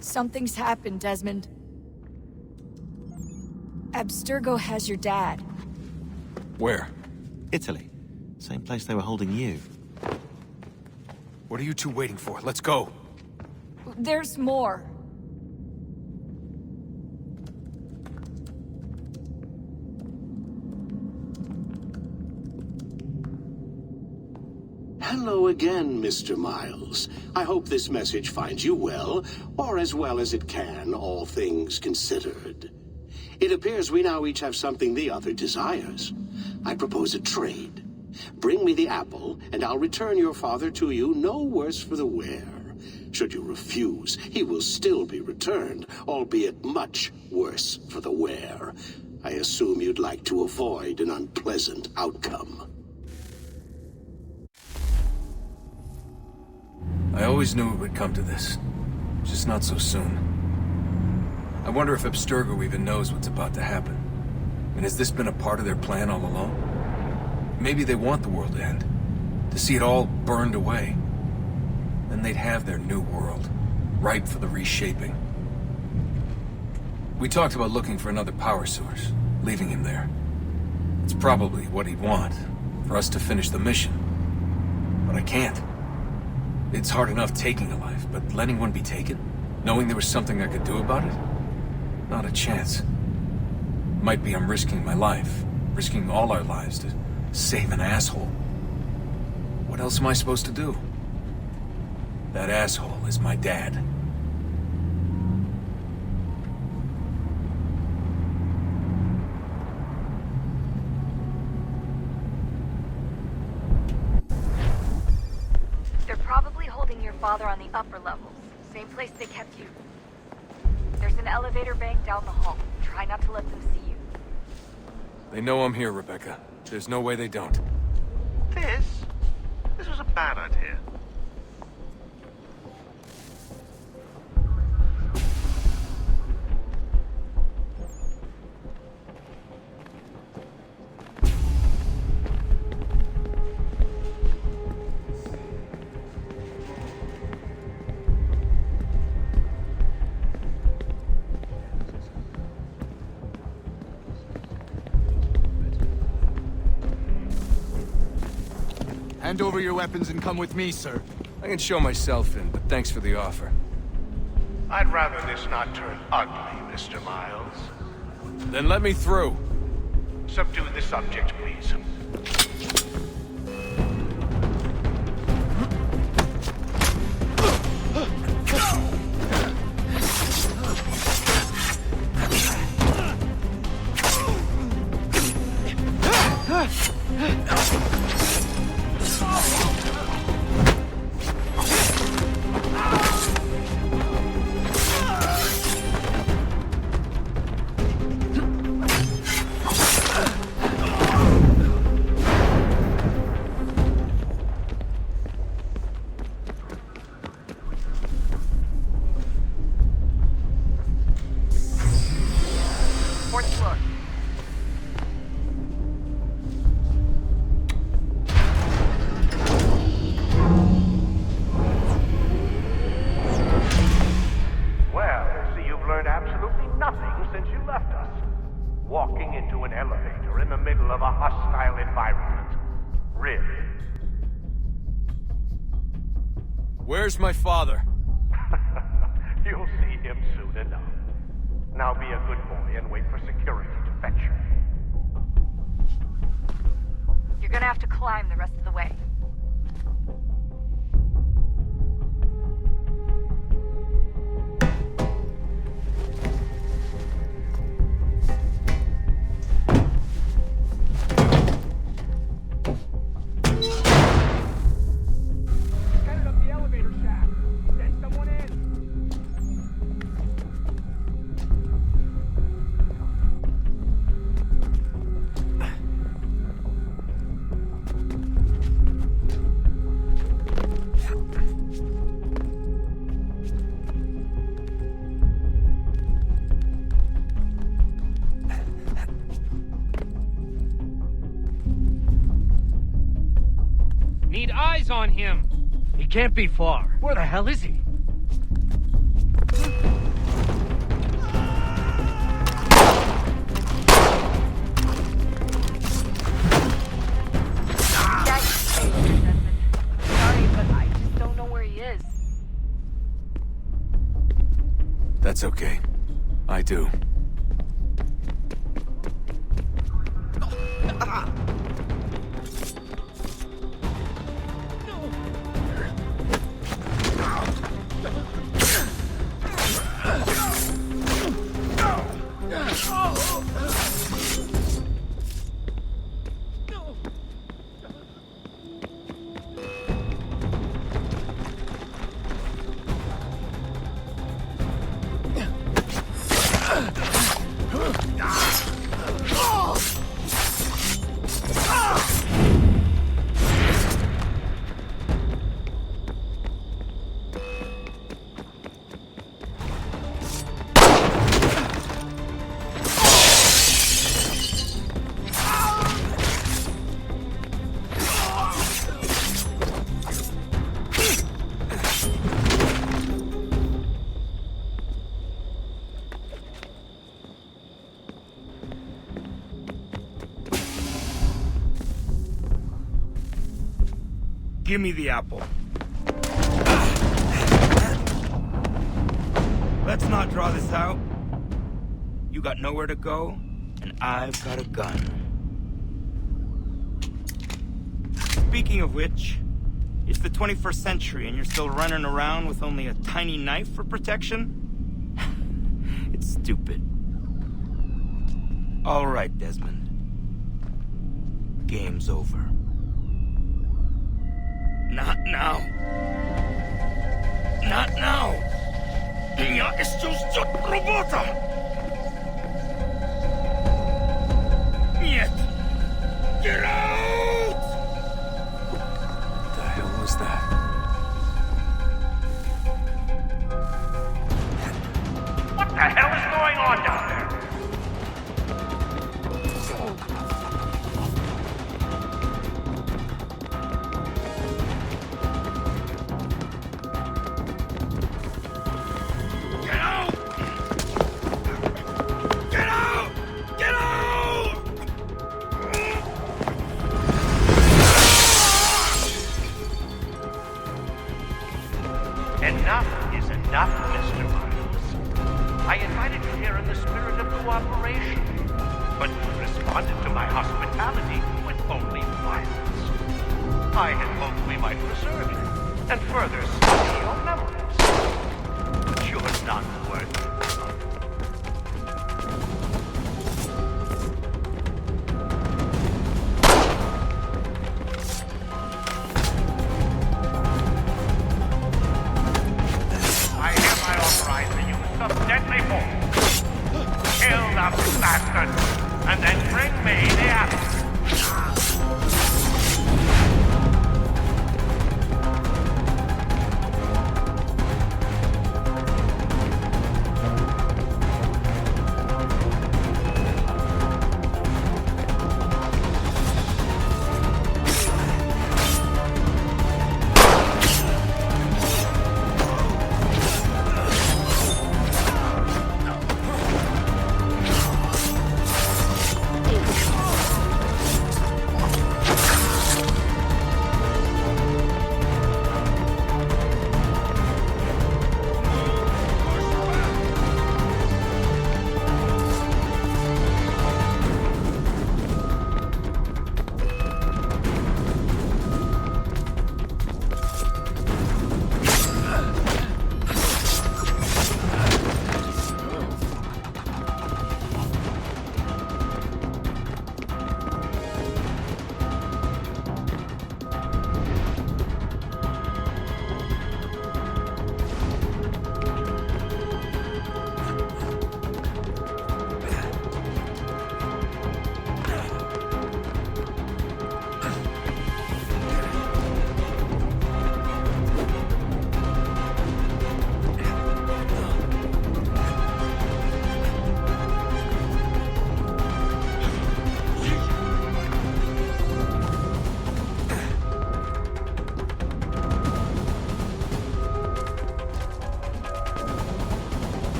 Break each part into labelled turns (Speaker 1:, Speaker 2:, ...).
Speaker 1: Something's happened, Desmond. Abstergo has your dad.
Speaker 2: Where?
Speaker 3: Italy. Same place they were holding you.
Speaker 2: What are you two waiting for? Let's go.
Speaker 1: There's more.
Speaker 4: Hello again, Mr. Miles. I hope this message finds you well, or as well as it can, all things considered. It appears we now each have something the other desires. I propose a trade. Bring me the apple, and I'll return your father to you no worse for the wear. Should you refuse, he will still be returned, albeit much worse for the wear. I assume you'd like to avoid an unpleasant outcome.
Speaker 2: I always knew it would come to this. Just not so soon. I wonder if Abstergo even knows what's about to happen. And has this been a part of their plan all along? Maybe they want the world to end. To see it all burned away. Then they'd have their new world, ripe for the reshaping. We talked about looking for another power source, leaving him there. It's probably what he'd want, for us to finish the mission. But I can't. It's hard enough taking a life, but letting one be taken? Knowing there was something I could do about it? Not a chance. Might be I'm risking my life, risking all our lives to save an asshole. What else am I supposed to do? That asshole is my dad.
Speaker 5: They're probably holding your father on the upper levels. Same place they kept you. There's an elevator bank down the hall. Try not to let them see you.
Speaker 2: They know I'm here, Rebecca. There's no way they don't.
Speaker 6: This was a bad idea.
Speaker 7: Hand over your weapons and come with me, sir.
Speaker 2: I can show myself in, but thanks for the offer.
Speaker 6: I'd rather this not turn ugly, Mr. Miles.
Speaker 2: Then let me through.
Speaker 6: Subdue the subject, please.
Speaker 5: Fourth floor.
Speaker 6: Well, I see you've learned absolutely nothing since you left us. Walking into an elevator in the middle of a hostile environment. Really?
Speaker 2: Where's my father?
Speaker 6: You'll see him soon enough. Now be a good boy and wait for security to fetch you.
Speaker 5: You're gonna have to climb the rest of the way.
Speaker 7: Headed up the elevator shaft. Send someone in.
Speaker 8: Need eyes on him. He can't be far. Where the hell is he?
Speaker 2: That's okay. I do.
Speaker 9: Give me the apple. Let's not draw this out. You got nowhere to go, and I've got a gun. Speaking of which, it's the 21st century and you're still running around with only a tiny knife for protection? It's stupid. All right, Desmond. Game's over. Not now. Not now. Я еще ждет работа. Нет. Get out!
Speaker 2: What the hell was that?
Speaker 6: What the hell is going on down there? Enough is enough, Mr. Miles. I invited you here in the spirit of cooperation, but you responded to my hospitality with only violence. I had hoped we might preserve you and further study your memories. But you're not worth it. Deadly force. Kill the bastard, and then bring me the apple.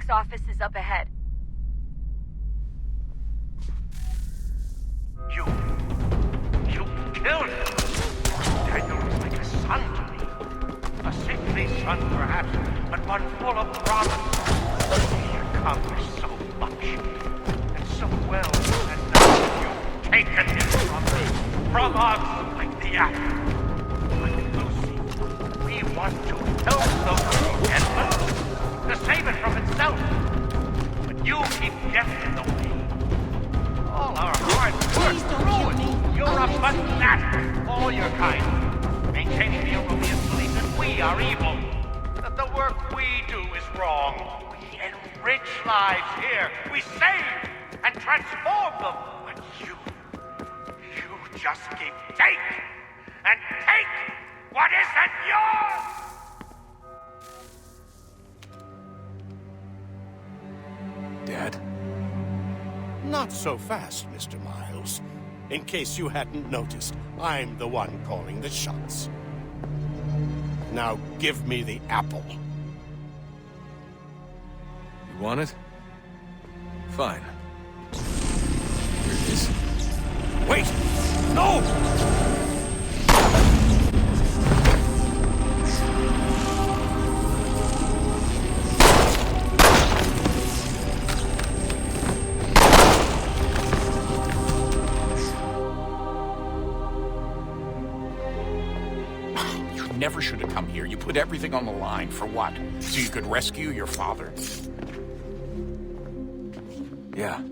Speaker 5: Doc's office is up ahead.
Speaker 6: You killed him. Daniel was like a son to me. A sickly son, perhaps, but one full of promise. He accomplished so much, and so well, and now you've taken him from us, like the apple. But Lucy, we want to help the Edmund, to save it from itself. But you keep getting in the way. All our hard work ruined. You're a fanatic, all your kind. Maintaining the erroneous belief that we are evil. That the work we do is wrong. We enrich lives here. We save and transform them. But you just keep taking and take what isn't yours!
Speaker 2: Dad?
Speaker 4: Not so fast, Mr. Miles. In case you hadn't noticed, I'm the one calling the shots. Now give me the apple.
Speaker 2: You want it? Fine. Here it is.
Speaker 4: Wait! No!
Speaker 10: Never should have come here. You put everything on the line. For what? So you could rescue your father?
Speaker 2: Yeah.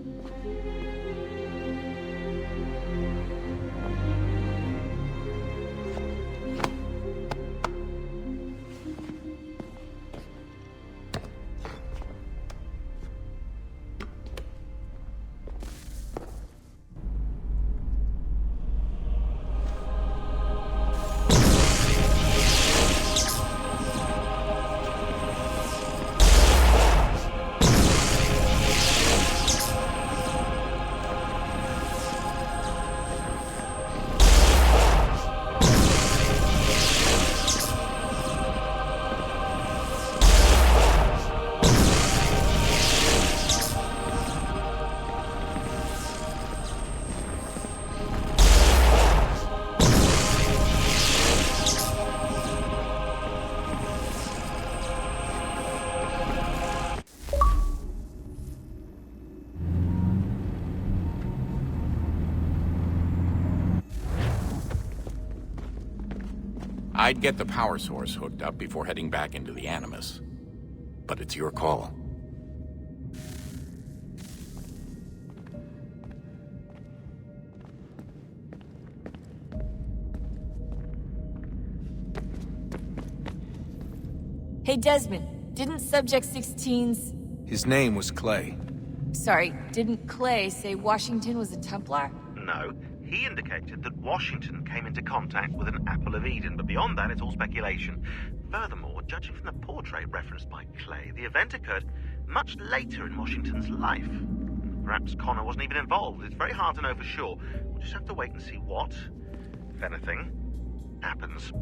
Speaker 10: I'd get the power source hooked up before heading back into the Animus. But it's your call.
Speaker 1: Hey, Desmond, didn't Subject 16's...
Speaker 2: His name was Clay.
Speaker 1: Sorry, didn't Clay say Washington was a Templar?
Speaker 11: No. He indicated that Washington came into contact with an Apple of Eden, but beyond that, it's all speculation. Furthermore, judging from the portrait referenced by Clay, the event occurred much later in Washington's life. Perhaps Connor wasn't even involved. It's very hard to know for sure. We'll just have to wait and see what, if anything, happens.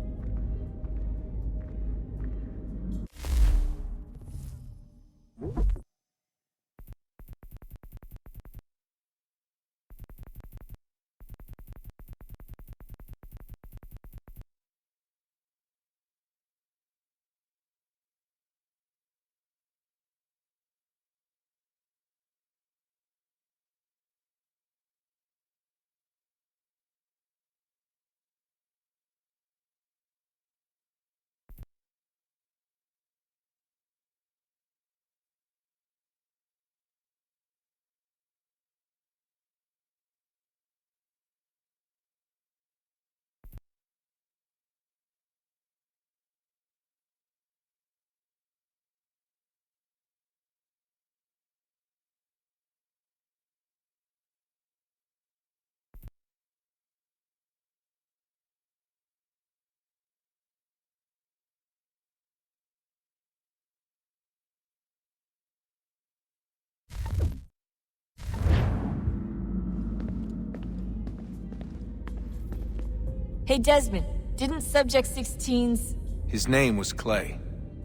Speaker 1: Hey, Desmond, didn't Subject 16's...
Speaker 2: His name was Clay.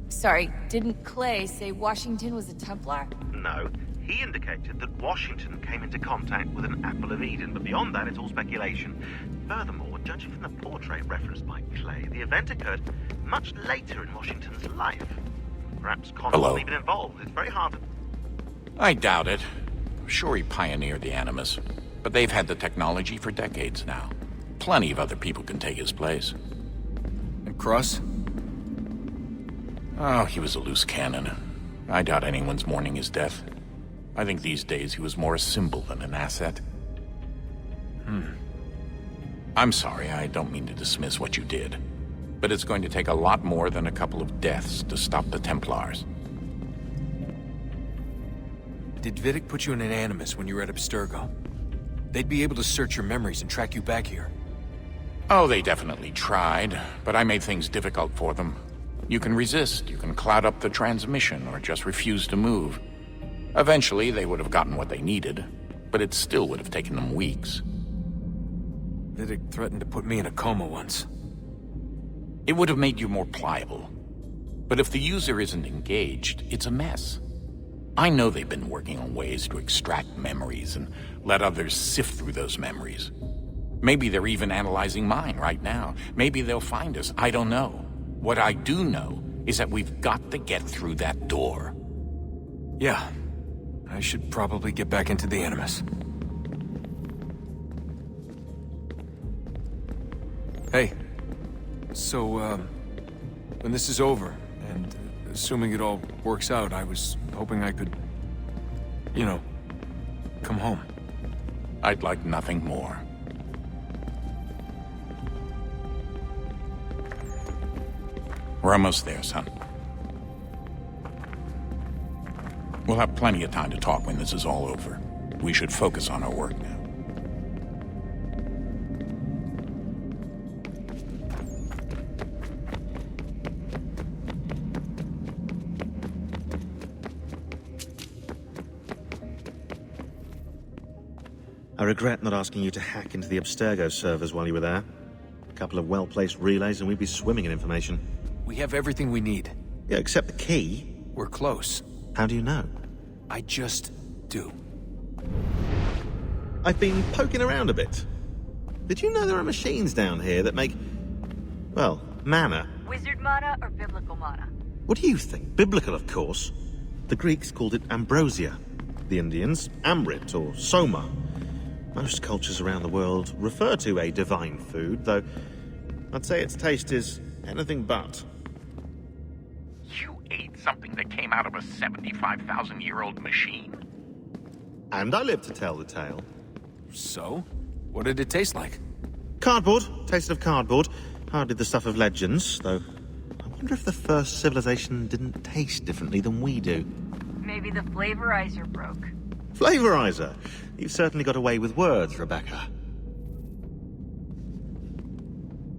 Speaker 1: Sorry, didn't Clay say Washington was a Templar?
Speaker 11: No, he indicated that Washington came into contact with an Apple of Eden, but beyond that, it's all speculation. Furthermore, judging from the portrait referenced by Clay, the event occurred much later in Washington's life. Perhaps Connor wasn't even involved. It's very hard to...
Speaker 10: I doubt it. Sure, he pioneered the Animus, but they've had the technology for decades now. Plenty of other people can take his place.
Speaker 2: And Cross?
Speaker 10: Oh, he was a loose cannon. I doubt anyone's mourning his death. I think these days he was more a symbol than an asset. I'm sorry, I don't mean to dismiss what you did. But it's going to take a lot more than a couple of deaths to stop the Templars.
Speaker 2: Did Vidic put you in an Animus when you were at Abstergo? They'd be able to search your memories and track you back here.
Speaker 10: Oh, they definitely tried, but I made things difficult for them. You can resist, you can cloud up the transmission, or just refuse to move. Eventually, they would have gotten what they needed, but it still would have taken them weeks.
Speaker 2: Vidic threatened to put me in a coma once.
Speaker 10: It would have made you more pliable. But if the user isn't engaged, it's a mess. I know they've been working on ways to extract memories and let others sift through those memories. Maybe they're even analyzing mine right now. Maybe they'll find us. I don't know. What I do know is that we've got to get through that door.
Speaker 2: Yeah. I should probably get back into the Animus. Hey. So, when this is over, and assuming it all works out, I was hoping I could, you know, come home.
Speaker 10: I'd like nothing more. We're almost there, son. We'll have plenty of time to talk when this is all over. We should focus on our work now.
Speaker 3: I regret not asking you to hack into the Abstergo servers while you were there. A couple of well-placed relays and we'd be swimming in information.
Speaker 2: We have everything we need.
Speaker 3: Yeah, except the key.
Speaker 2: We're close.
Speaker 3: How do you know?
Speaker 2: I just do.
Speaker 3: I've been poking around a bit. Did you know there are machines down here that make, well, mana?
Speaker 5: Wizard mana or biblical mana?
Speaker 3: What do you think? Biblical, of course. The Greeks called it ambrosia. The Indians, amrit or soma. Most cultures around the world refer to a divine food, though I'd say its taste is anything but.
Speaker 10: You ate something that came out of a 75,000-year-old machine?
Speaker 3: And I live to tell the tale.
Speaker 2: So? What did it taste like?
Speaker 3: Cardboard. Tasted of cardboard. Hardly the stuff of legends, though. I wonder if the first civilization didn't taste differently than we do.
Speaker 5: Maybe the flavorizer broke.
Speaker 3: Flavorizer! You've certainly got away with words, Rebecca.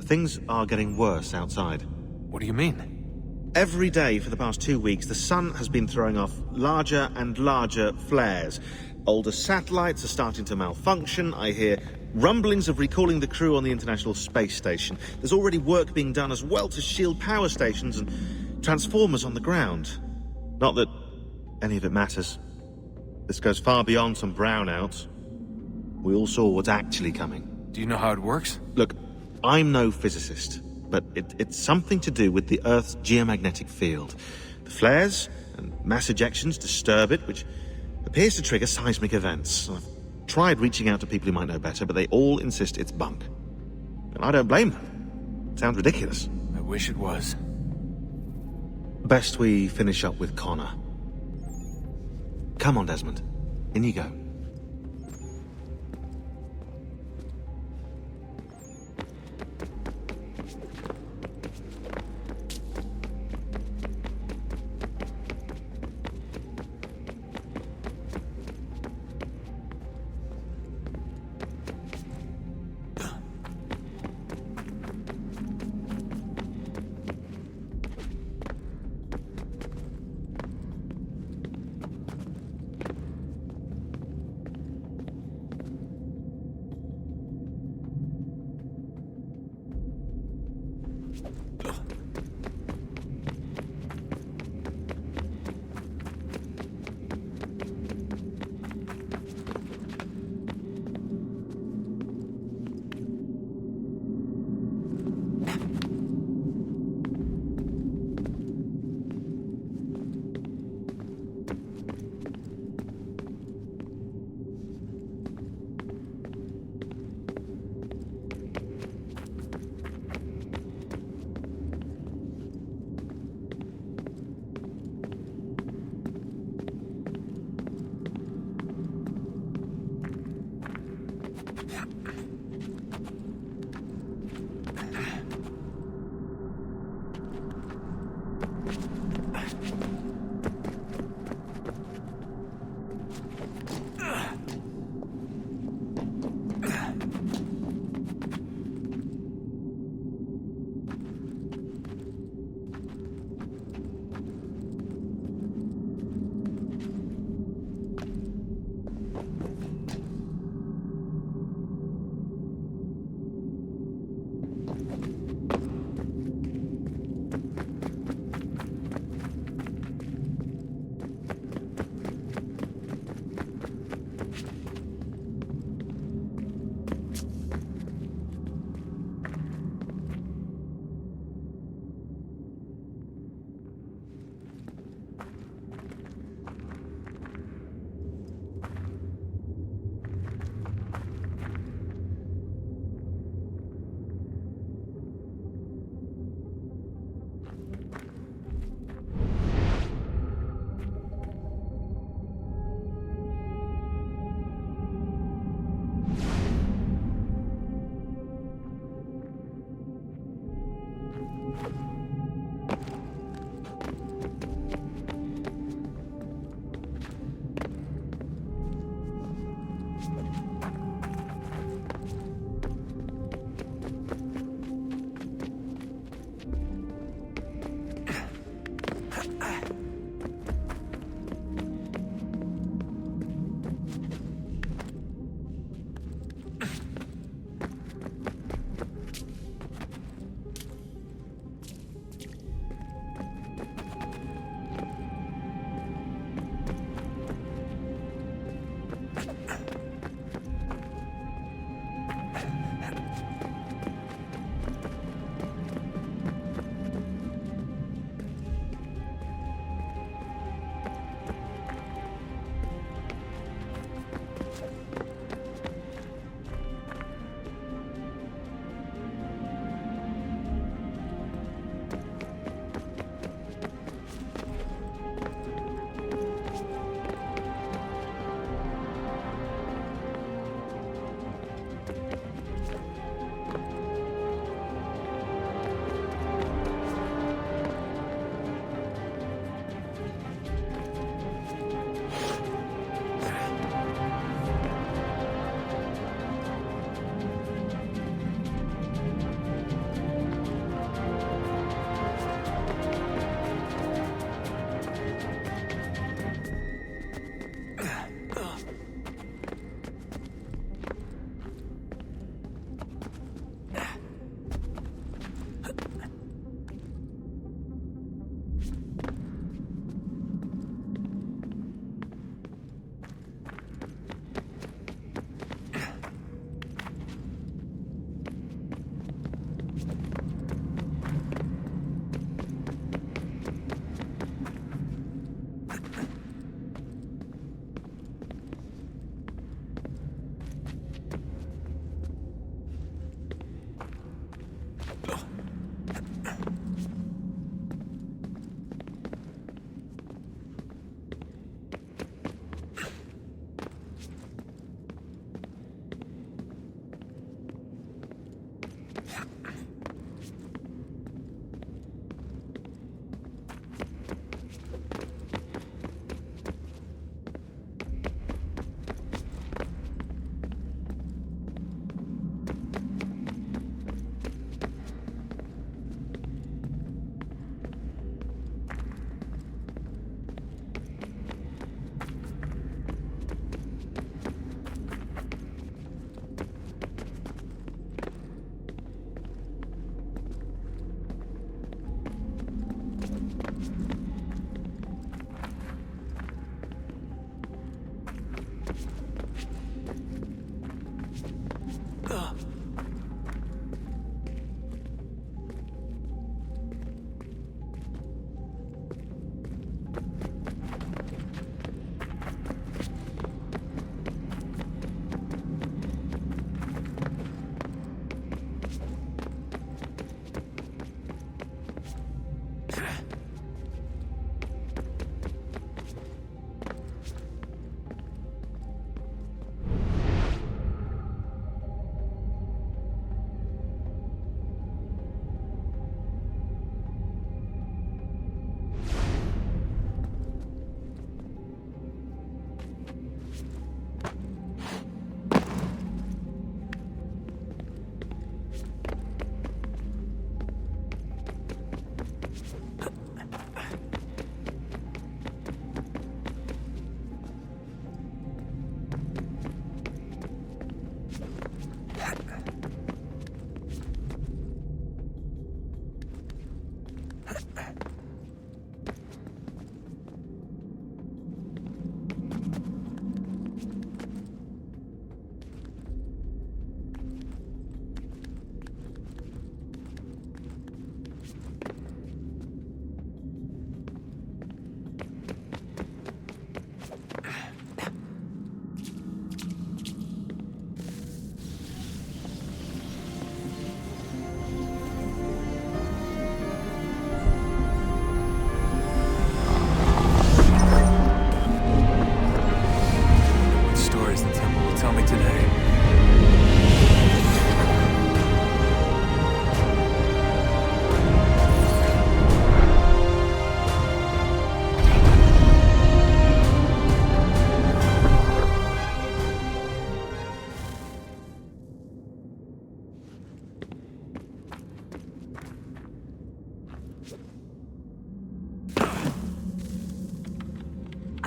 Speaker 3: Things are getting worse outside.
Speaker 2: What do you mean?
Speaker 3: Every day for the past 2 weeks, the sun has been throwing off larger and larger flares. Older satellites are starting to malfunction. I hear rumblings of recalling the crew on the International Space Station. There's already work being done as well to shield power stations and transformers on the ground. Not that any of it matters. This goes far beyond some brownouts. We all saw what's actually coming.
Speaker 2: Do you know how it works?
Speaker 3: Look, I'm no physicist, but it's something to do with the Earth's geomagnetic field. The flares and mass ejections disturb it, which appears to trigger seismic events. I've tried reaching out to people who might know better, but they all insist it's bunk. And I don't blame them. It sounds ridiculous.
Speaker 2: I wish it was.
Speaker 3: Best we finish up with Connor. Come on, Desmond. In you go.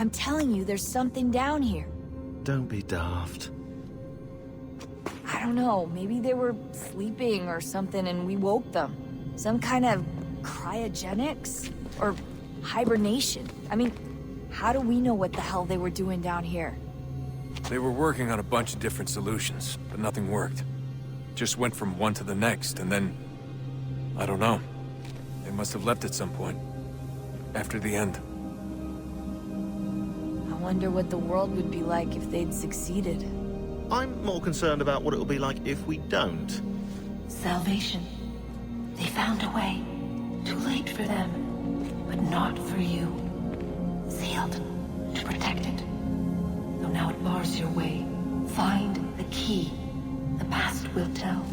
Speaker 1: I'm telling you, there's something down here.
Speaker 3: Don't be daft.
Speaker 1: I don't know, maybe they were sleeping or something and we woke them. Some kind of cryogenics? Or hibernation. I mean, how do we know what the hell they were doing down here?
Speaker 2: They were working on a bunch of different solutions, but nothing worked. Just went from one to the next, and then... I don't know. They must have left at some point. After the end.
Speaker 1: I wonder what the world would be like if they'd succeeded.
Speaker 3: I'm more concerned about what it'll be like if we don't.
Speaker 12: Salvation. They found a way. Too late for them, but not for you. Sealed to protect it. Though now it bars your way. Find the key. The past will tell.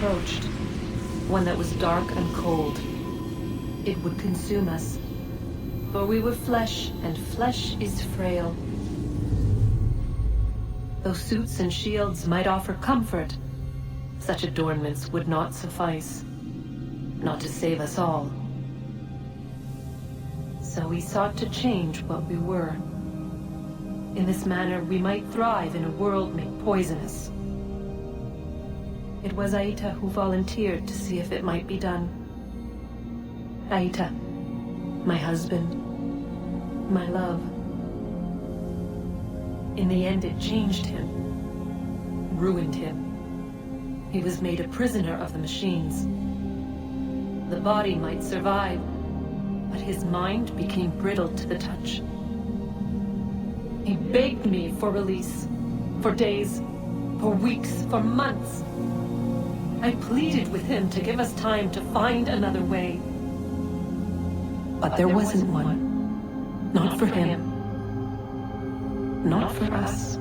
Speaker 12: Approached. One that was dark and cold. It would consume us. For we were flesh, and flesh is frail. Though suits and shields might offer comfort, such adornments would not suffice. Not to save us all. So we sought to change what we were. In this manner, we might thrive in a world made poisonous. It was Aita who volunteered to see if it might be done. Aita, my husband, my love. In the end, it changed him, ruined him. He was made a prisoner of the machines. The body might survive, but his mind became brittle to the touch. He begged me for release, for days, for weeks, for months. I pleaded with him to give us time to find another way. But there wasn't one. Not for him. Not for us.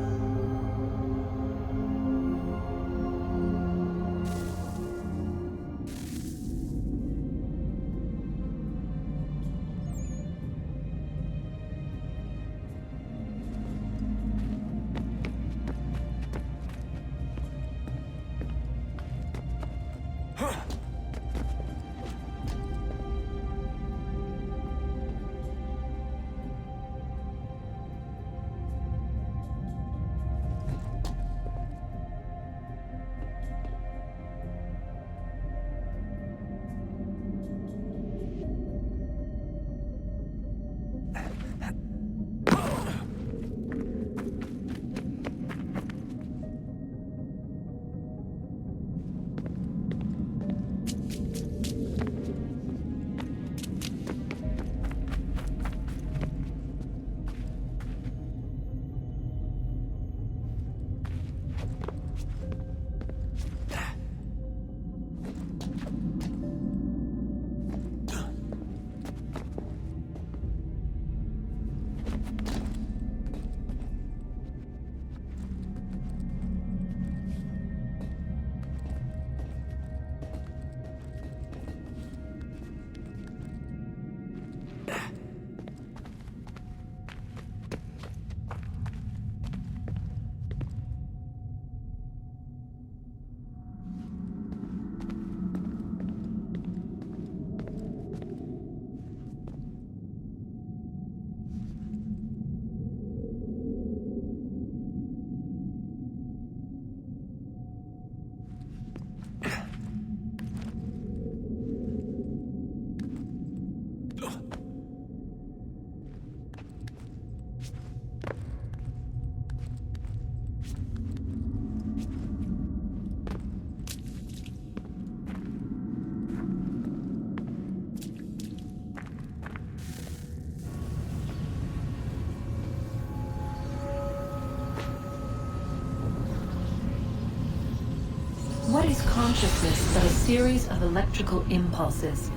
Speaker 12: body's consciousness but a series of electrical impulses,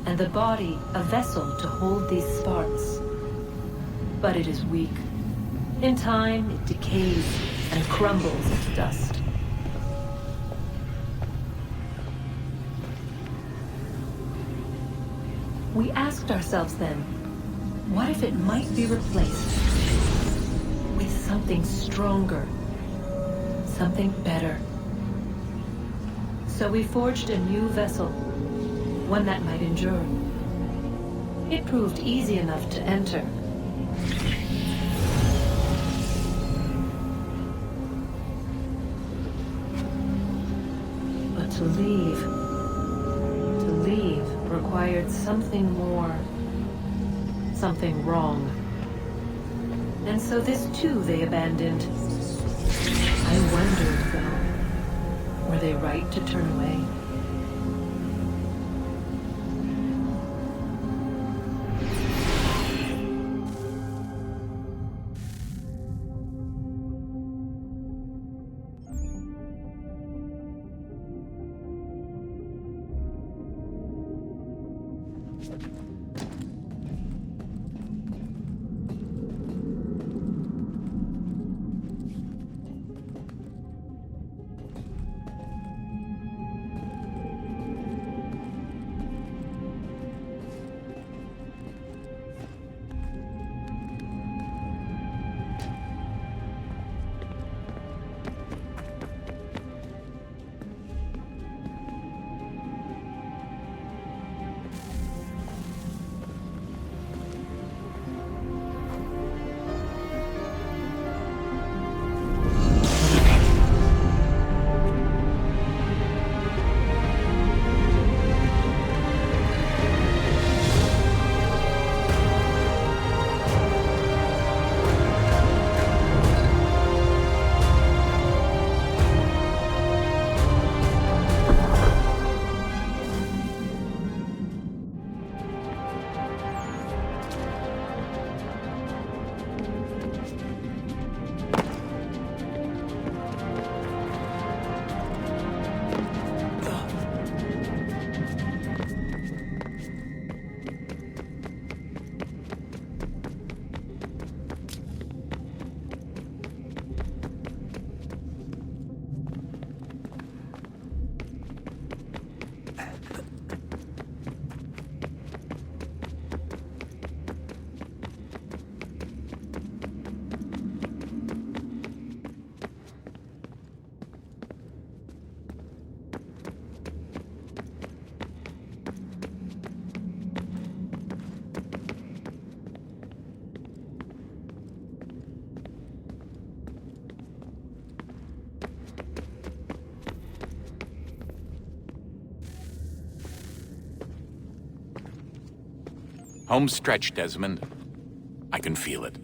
Speaker 12: and the body a vessel to hold these sparks. But it is weak. In time, it decays and crumbles into dust. We asked ourselves then, what if it might be replaced with something stronger, something better? So we forged a new vessel, one that might endure. It proved easy enough to enter. But to leave required something more, something wrong. And so this too they abandoned. I wondered, though, were they right to turn away?
Speaker 10: Home stretch, Desmond. I can feel it.